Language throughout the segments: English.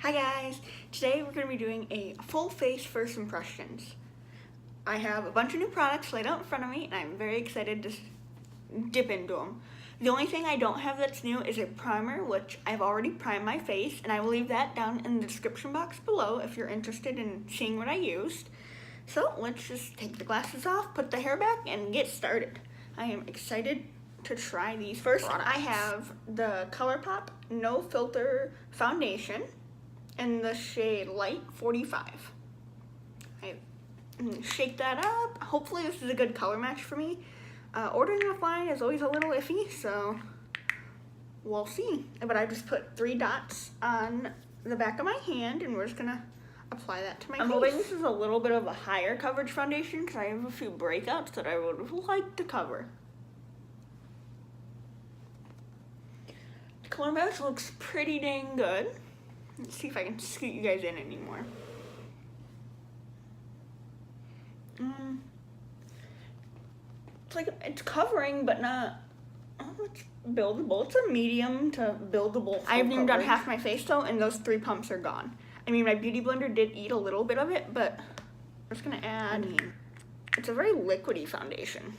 Hi guys! Today we're going to be doing a full face first impressions. I have a bunch of new products laid out in front of me and I'm very excited to dip into them. The only thing I don't have that's new is a primer, which I've already primed my face, and I will leave that down in the description box below if you're interested in seeing what I used. So let's just take the glasses off, put the hair back, and get started. I am excited to try these. First, products. I have the ColourPop No Filter Foundation in the shade Light 45. I shake that up. Hopefully this is a good color match for me. Ordering offline is always a little iffy, so we'll see. But I just put 3 dots on the back of my hand, and we're just gonna apply that to my face. I'm hoping this is a little bit of a higher coverage foundation because I have a few breakouts that I would like to cover. The color match looks pretty dang good. Let's see if I can scoot you guys in anymore. It's like it's covering, but not. Oh, it's buildable. It's a medium to buildable. I haven't even done half my face though, and those 3 pumps are gone. I mean, my beauty blender did eat a little bit of it, but I'm just gonna add. It's a very liquidy foundation.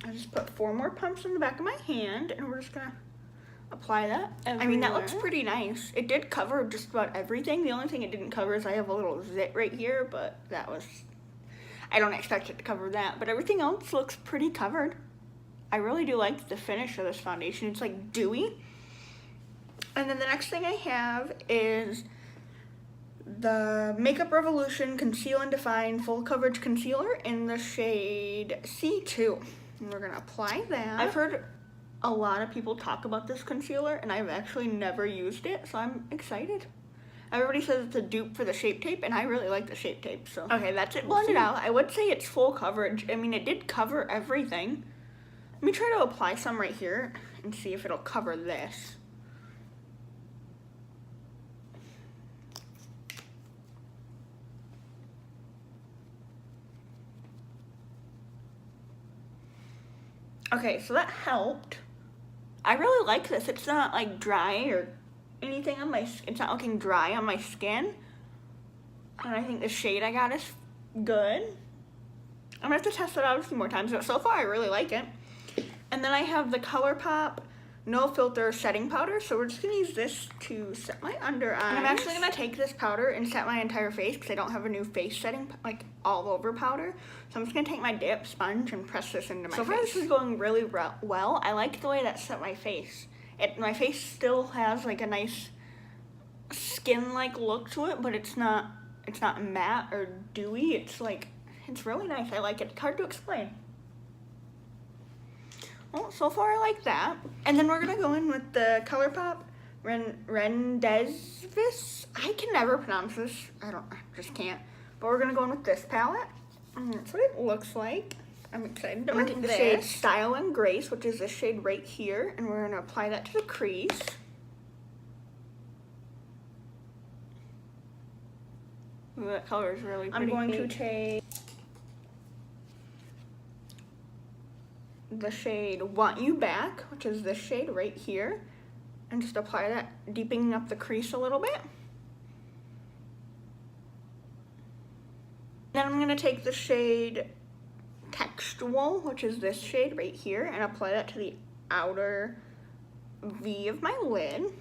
I just put 4 more pumps in the back of my hand, and we're just gonna apply that everywhere. I mean, that looks pretty nice. It did cover just about everything. The only thing it didn't cover is I have a little zit right here, but that was, I don't expect it to cover that, but everything else looks pretty covered. I really do like the finish of this foundation. It's like dewy. And then the next thing I have is the Makeup Revolution Conceal and Define Full Coverage Concealer in the shade C2. And we're gonna apply that. I've heard a lot of people talk about this concealer, and I've actually never used it, so I'm excited. Everybody says it's a dupe for the Shape Tape, and I really like the Shape Tape, so. Okay, that's it blended out. I would say it's full coverage. I mean, it did cover everything. Let me try to apply some right here and see if it'll cover this. Okay, so that helped. I really like this. It's not like dry or anything on my, it's not looking dry on my skin. And I think the shade I got is good. I'm gonna have to test it out a few more times, but so far I really like it. And then I have the ColourPop No Filter Setting Powder. So we're just gonna use this to set my under eyes. And I'm actually gonna take this powder and set my entire face because I don't have a new face setting, like all over powder. So I'm just gonna take my dip sponge and press this into my face. So far this is going really well. I like the way that set my face. My face still has like a nice skin-like look to it, but it's not matte or dewy. It's really nice. I like it. It's hard to explain. Well, so far I like that. And then we're gonna go in with the ColourPop Rendezvous. I can never pronounce this. I just can't. But we're gonna go in with this palette. And that's what it looks like. I'm excited. I'm gonna take the shade Style and Grace, which is this shade right here, and we're gonna apply that to the crease. Ooh, that color is really pretty. I'm going to take the shade Want You Back, which is this shade right here, and just apply that, deepening up the crease a little bit. Then I'm gonna take the shade Textual, which is this shade right here, and apply that to the outer V of my lid.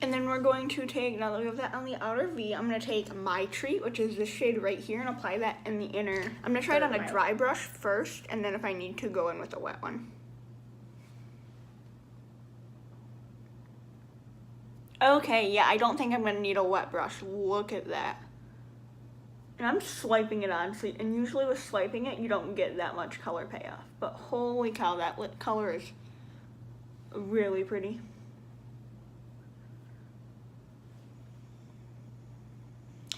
And then we're going to take, now that we have that on the outer V, I'm going to take My Treat, which is this shade right here, and apply that in the inner. I'm going to try it on a dry brush first, and then if I need to, go in with a wet one. Okay, yeah, I don't think I'm going to need a wet brush. Look at that. And I'm swiping it on, and usually with swiping it, you don't get that much color payoff. But holy cow, that lip color is really pretty.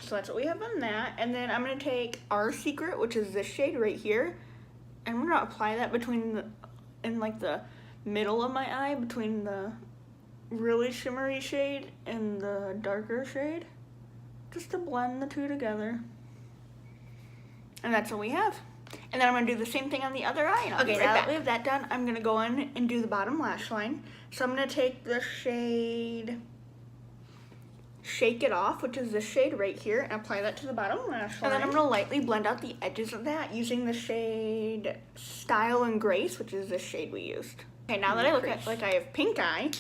So that's what we have on that. And then I'm going to take Our Secret, which is this shade right here, and I'm going to apply that in like the middle of my eye, between the really shimmery shade and the darker shade, just to blend the two together. And that's what we have. And then I'm going to do the same thing on the other eye. Okay, now that we have that done, I'm going to go in and do the bottom lash line. So I'm going to take the shade Shake It Off, which is this shade right here, and apply that to the bottom lash line. And then I'm going to lightly blend out the edges of that using the shade Style and Grace, which is this shade we used. Okay, now that I look like I have pink eye,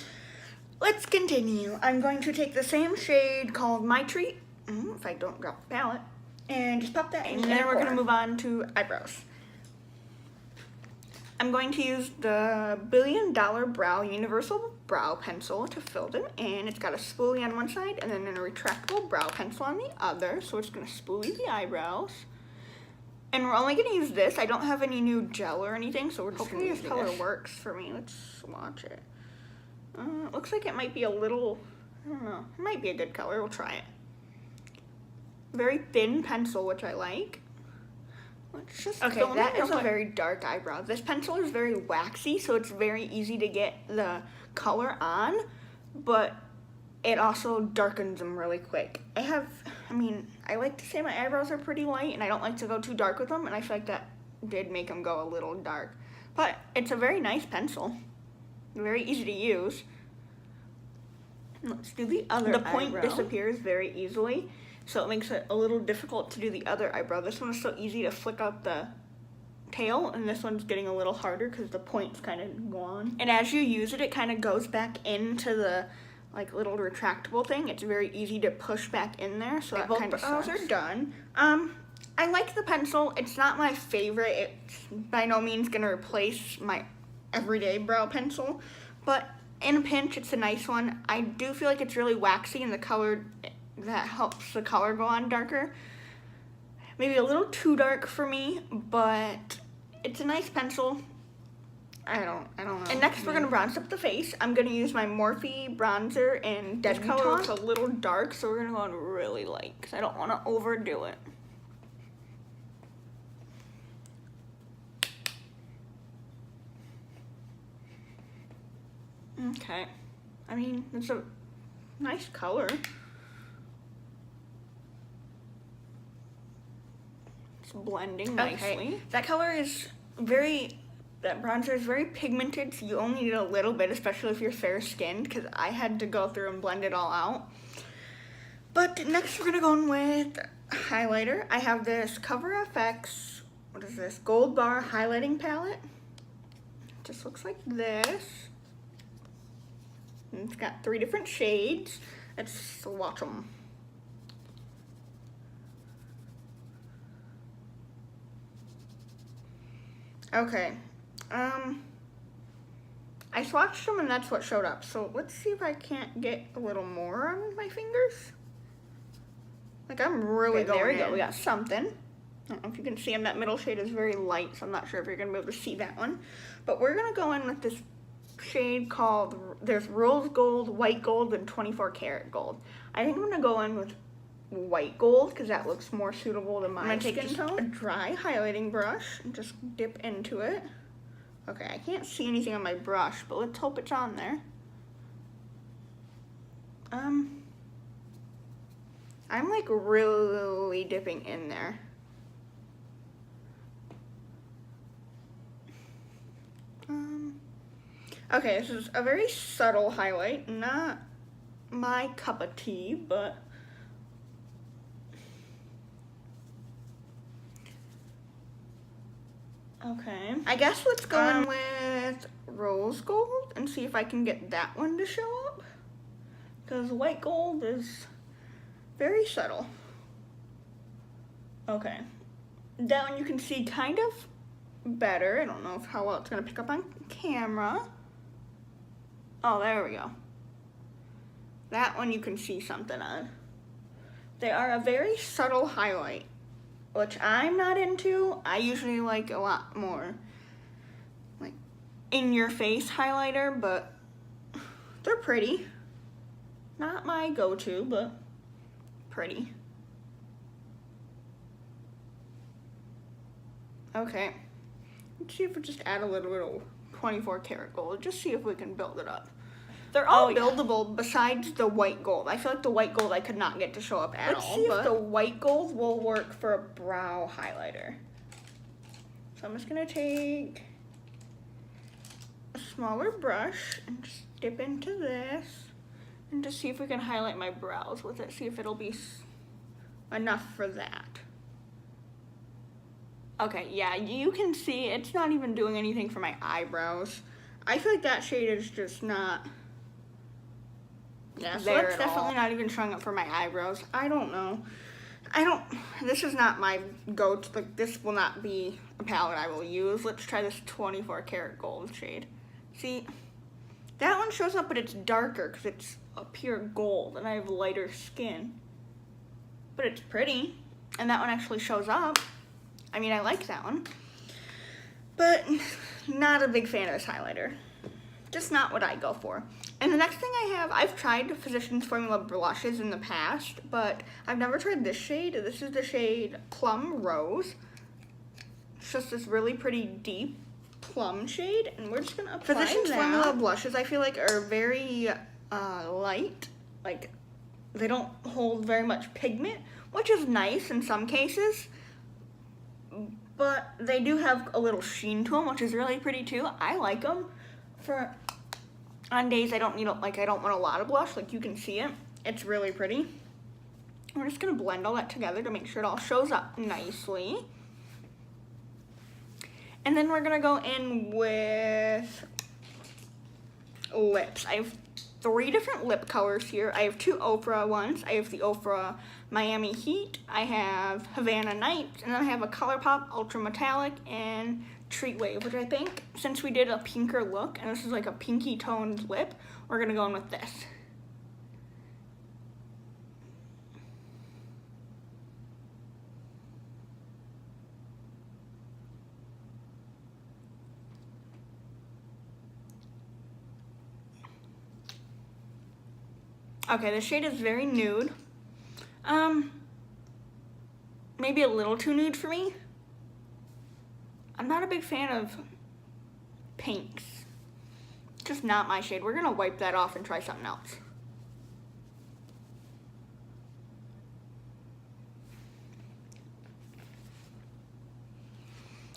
let's continue. I'm going to take the same shade called My Treat, if I don't drop the palette, and just pop that in. And then we're going to move on to eyebrows. I'm going to use the $1 Billion Brow Universal Brow Pencil to fill them in. It's got a spoolie on one side and then a retractable brow pencil on the other, so it's going to spoolie the eyebrows. And we're only going to use this. I don't have any new gel or anything, so we're just hopefully this color works for me. Let's watch it. It looks like it might be a little, I don't know, it might be a good color. We'll try it. Very thin pencil, which I like. Let's just okay, that is a very dark eyebrow. This pencil is very waxy, so it's very easy to get the color on, but it also darkens them really quick. I like to say my eyebrows are pretty light, and I don't like to go too dark with them, and I feel like that did make them go a little dark. But it's a very nice pencil. Very easy to use. Let's do the other eyebrow. The point disappears very easily, so it makes it a little difficult to do the other eyebrow. This one is so easy to flick out the tail, and this one's getting a little harder because the point's kind of gone. And as you use it, it kind of goes back into the little retractable thing. It's very easy to push back in there, so that kind of brows are done. I like the pencil. It's not my favorite. It's by no means gonna replace my everyday brow pencil, but in a pinch, it's a nice one. I do feel like it's really waxy, and the color that helps the color go on darker. Maybe a little too dark for me, but it's a nice pencil. I don't know. And next we're gonna bronze up the face. I'm gonna use my Morphe bronzer in Dead Color. It's a little dark, so we're gonna go on really light because I don't want to overdo it. Okay. I mean, it's a nice color. It's blending nicely. Okay. That bronzer is very pigmented, so you only need a little bit, especially if you're fair-skinned, because I had to go through and blend it all out. But next we're going to go in with highlighter. I have this Cover FX, what is this, Gold Bar highlighting palette. It just looks like this. And it's got 3 different shades. Let's watch them. Okay. I swatched them and that's what showed up. So let's see if I can't get a little more on my fingers. I'm really going in. There we go. We got something. I don't know if you can see them. That middle shade is very light, so I'm not sure if you're going to be able to see that one. But we're going to go in with this shade called, there's Rose Gold, White Gold, and 24 Karat Gold. I think I'm going to go in with White Gold because that looks more suitable to my skin tone. I'm going to take a dry highlighting brush and just dip into it. Okay, I can't see anything on my brush, but let's hope it's on there. I'm really dipping in there. Okay, this is a very subtle highlight, not my cup of tea, but okay. I guess let's go in with Rose Gold and see if I can get that one to show up, because White Gold is very subtle. Okay, that one you can see kind of better. I don't know how well it's gonna pick up on camera. Oh, there we go. That one you can see something on. They are a very subtle highlight, which I'm not into. I usually like a lot more in-your-face highlighter, but they're pretty. Not my go-to, but pretty. Okay. Let's see if we just add a little 24 karat gold. Just see if we can build it up. They're all buildable besides the white gold. I feel like the white gold I could not get to show up at all. Let's see if the white gold will work for a brow highlighter. So I'm just gonna take a smaller brush and just dip into this and just see if we can highlight my brows with it, see if it'll be enough for that. Okay, yeah, you can see it's not even doing anything for my eyebrows. I feel like that shade is just not, yeah, so that's definitely not even showing up for my eyebrows. I don't know. This is not my go-to, like, this will not be a palette I will use. Let's try this 24 karat gold shade. See, that one shows up, but it's darker because it's a pure gold and I have lighter skin. But it's pretty, and that one actually shows up. I mean, I like that one, but not a big fan of this highlighter. Just not what I go for. And the next thing I've tried Physicians Formula blushes in the past, but I've never tried this shade. This is the shade Plum Rose. It's just this really pretty deep plum shade, and we're just gonna apply Physicians Formula blushes, I feel like, are very light. Like, they don't hold very much pigment, which is nice in some cases, but they do have a little sheen to them, which is really pretty too. I like them for on days I don't need, like, I don't want a lot of blush. Like, you can see it. It's really pretty. We're just gonna blend all that together to make sure it all shows up nicely. And then we're gonna go in with lips. I have 3 different lip colors here. I have 2 Ofra ones. I have the Ofra Miami Heat. I have Havana Nights, and then I have a ColourPop Ultra Metallic and Treat Wave, which I think, since we did a pinker look, and this is like a pinky toned lip, we're gonna go in with this. Okay, this shade is very nude. Maybe a little too nude for me. I'm not a big fan of pinks. Just not my shade. We're gonna wipe that off and try something else.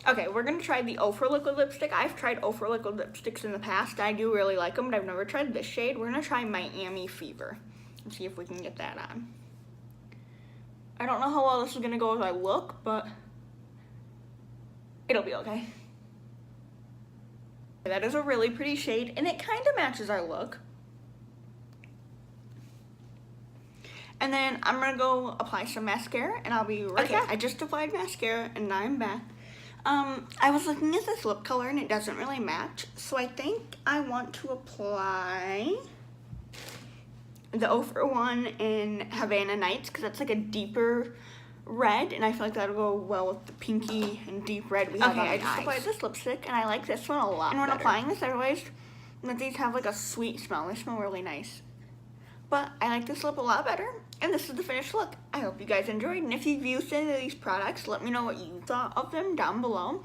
Okay, we're gonna try the Ofra liquid lipstick. I've tried Ofra liquid lipsticks in the past. I do really like them, but I've never tried this shade. We're gonna try Miami Fever and see if we can get that on. I don't know how well this is gonna go as I look, but it'll be okay. That is a really pretty shade, and it kind of matches our look. And then I'm gonna go apply some mascara, and I'll be right back. I just applied mascara, and now I'm back. I was looking at this lip color, and it doesn't really match, so I think I want to apply the Ofra one in Havana Nights, because that's like a deeper red, and I feel like that'll go well with the pinky and deep red we have on my eyes. I just applied this lipstick, and I like this one a lot. And when applying this, I realized that these have like a sweet smell. They smell really nice. But I like this lip a lot better, and this is the finished look. I hope you guys enjoyed, and if you've used any of these products, let me know what you thought of them down below.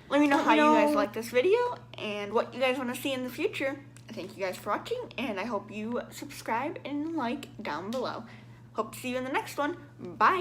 Let me know how you guys like this video, and what you guys want to see in the future. Thank you guys for watching, and I hope you subscribe and like down below. Hope to see you in the next one. Bye!